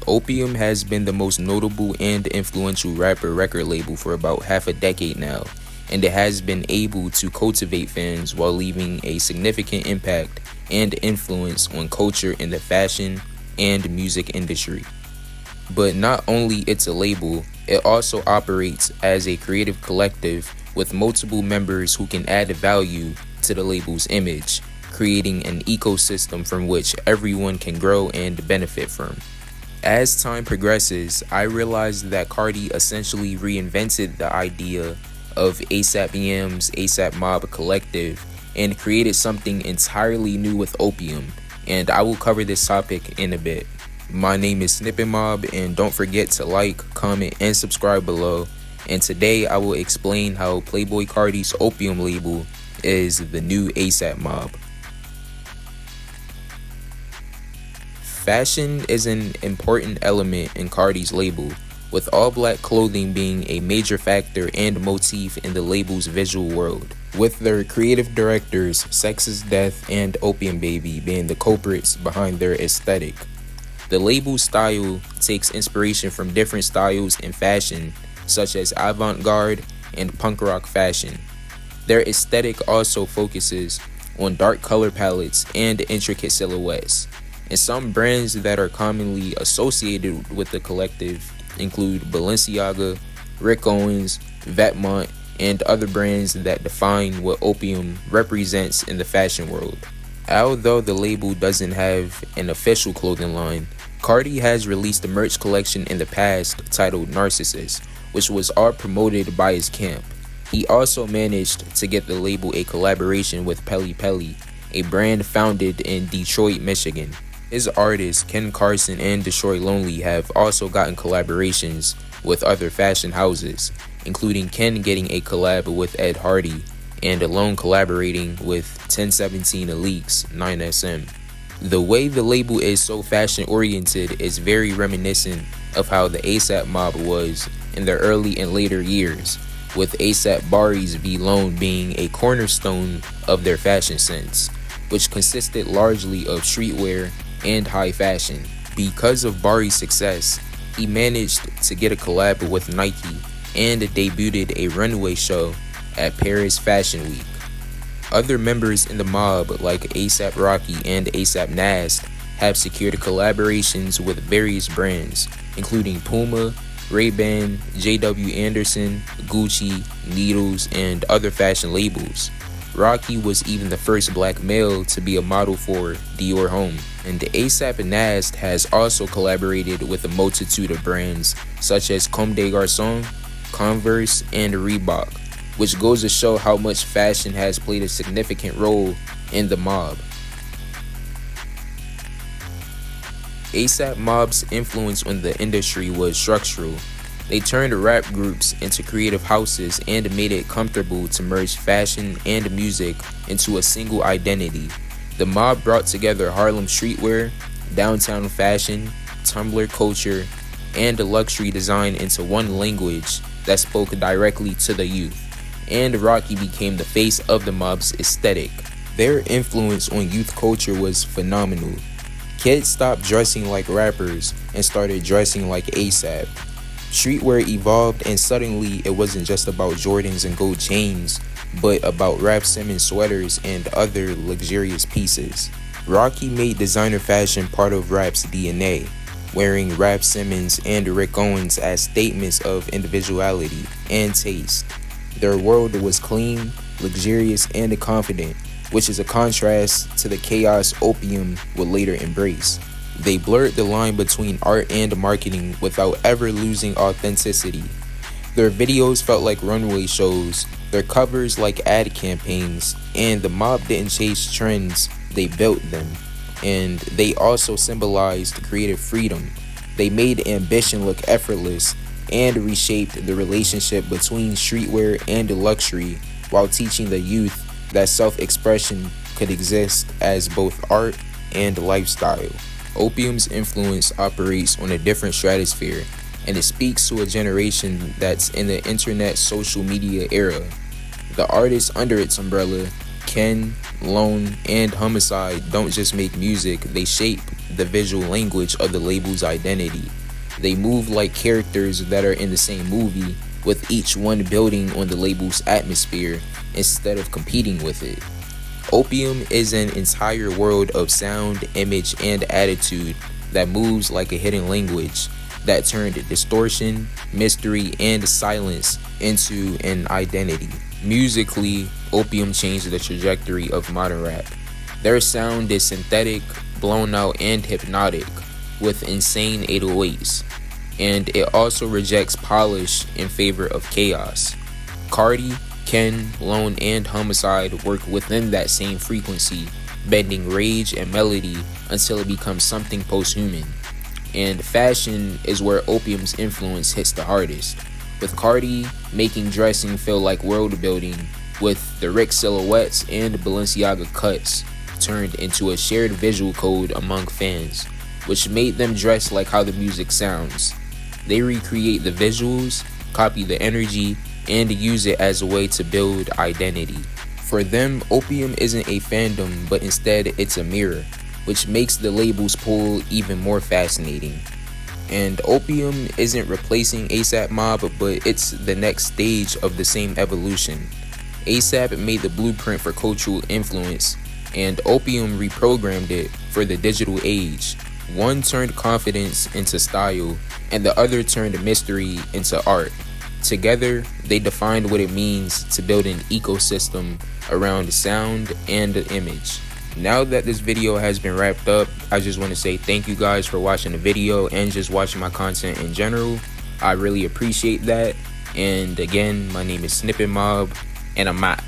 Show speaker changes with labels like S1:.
S1: Opium has been the most notable and influential rapper record label for about half a decade now, and it has been able to cultivate fans while leaving a significant impact and influence on culture in the fashion and music industry. But not only it's a label, it also operates as a creative collective with multiple members who can add value to the label's image, creating an ecosystem from which everyone can grow and benefit from. As time progresses, I realized that Carti essentially reinvented the idea of ASAP Yam's SnippetMob collective and created something entirely new with Opium, and I will cover this topic in a bit. My name is SnippetMob, and don't forget to like, comment, and subscribe below. And today I will explain how Playboi Carti's Opium label is the new SnippetMob. Fashion is an important element in Carti's label, with all black clothing being a major factor and motif in the label's visual world, with their creative directors Sex is Death and Opium Baby being the culprits behind their aesthetic. The label's style takes inspiration from different styles in fashion, such as avant-garde and punk rock fashion. Their aesthetic also focuses on dark color palettes and intricate silhouettes. And some brands that are commonly associated with the collective include Balenciaga, Rick Owens, Vetements, and other brands that define what Opium represents in the fashion world. Although the label doesn't have an official clothing line, Carti has released a merch collection in the past titled Narcissus, which was all promoted by his camp. He also managed to get the label a collaboration with Pelle Pelle, a brand founded in Detroit, Michigan. His artists Ken Carson and Destroy Lonely have also gotten collaborations with other fashion houses, including Ken getting a collab with Ed Hardy and Alone collaborating with 1017 Elite's 9SM. The way the label is so fashion oriented is very reminiscent of how the SnippetMob was in the early and later years, with ASAP Bari's V Lone being a cornerstone of their fashion sense, which consisted largely of streetwear and high fashion. Because of Bari's success, he managed to get a collab with Nike and debuted a runway show at Paris Fashion Week. Other members in the mob like ASAP Rocky and ASAP Nast have secured collaborations with various brands, including Puma, Ray-Ban, JW Anderson, Gucci, Needles, and other fashion labels. Rocky was even the first black male to be a model for Dior Homme, and ASAP Nast has also collaborated with a multitude of brands such as Comme des Garçons, Converse, and Reebok, which goes to show how much fashion has played a significant role in the mob. SnippetMob's influence on the industry was structural. They turned rap groups into creative houses and made it comfortable to merge fashion and music into a single identity. The mob brought together Harlem streetwear, downtown fashion, Tumblr culture, and luxury design into one language that spoke directly to the youth, and Rocky became the face of the mob's aesthetic. Their influence on youth culture was phenomenal. Kids stopped dressing like rappers and started dressing like ASAP. Streetwear evolved, and suddenly it wasn't just about Jordans and gold chains, but about Raf Simons sweaters and other luxurious pieces. Rocky made designer fashion part of rap's DNA, wearing Raf Simons and Rick Owens as statements of individuality and taste. Their world was clean, luxurious, and confident, which is a contrast to the chaos Opium would later embrace. They blurred the line between art and marketing without ever losing authenticity. Their videos felt like runway shows, their covers like ad campaigns, and the mob didn't chase trends, they built them. And they also symbolized creative freedom. They made ambition look effortless and reshaped the relationship between streetwear and luxury while teaching the youth that self-expression could exist as both art and lifestyle. Opium's influence operates on a different stratosphere, and it speaks to a generation that's in the internet social media era. The artists under its umbrella, Ken, Lone, and Homicide, don't just make music, they shape the visual language of the label's identity. They move like characters that are in the same movie, with each one building on the label's atmosphere instead of competing with it. Opium is an entire world of sound, image, and attitude that moves like a hidden language that turned distortion, mystery, and silence into an identity. Musically, Opium changed the trajectory of modern rap. Their sound is synthetic, blown out, and hypnotic, with insane 808s, and it also rejects polish in favor of chaos. Carti, Ken, Lone, and Homicide work within that same frequency, bending rage and melody until it becomes something post-human. And fashion is where Opium's influence hits the hardest, with Carti making dressing feel like world building, with the Rick silhouettes and Balenciaga cuts turned into a shared visual code among fans, which made them dress like how the music sounds. They recreate the visuals, copy the energy, and use it as a way to build identity. For them, Opium isn't a fandom, but instead it's a mirror, which makes the label's pull even more fascinating. And Opium isn't replacing SnippetMob, but it's the next stage of the same evolution. ASAP made the blueprint for cultural influence, and Opium reprogrammed it for the digital age. One turned confidence into style, and the other turned mystery into art. Together, they defined what it means to build an ecosystem around sound and image. Now that this video has been wrapped up, I just want to say thank you guys for watching the video and just watching my content in general. I really appreciate that. And again, my name is SnippetMob, and I'm out.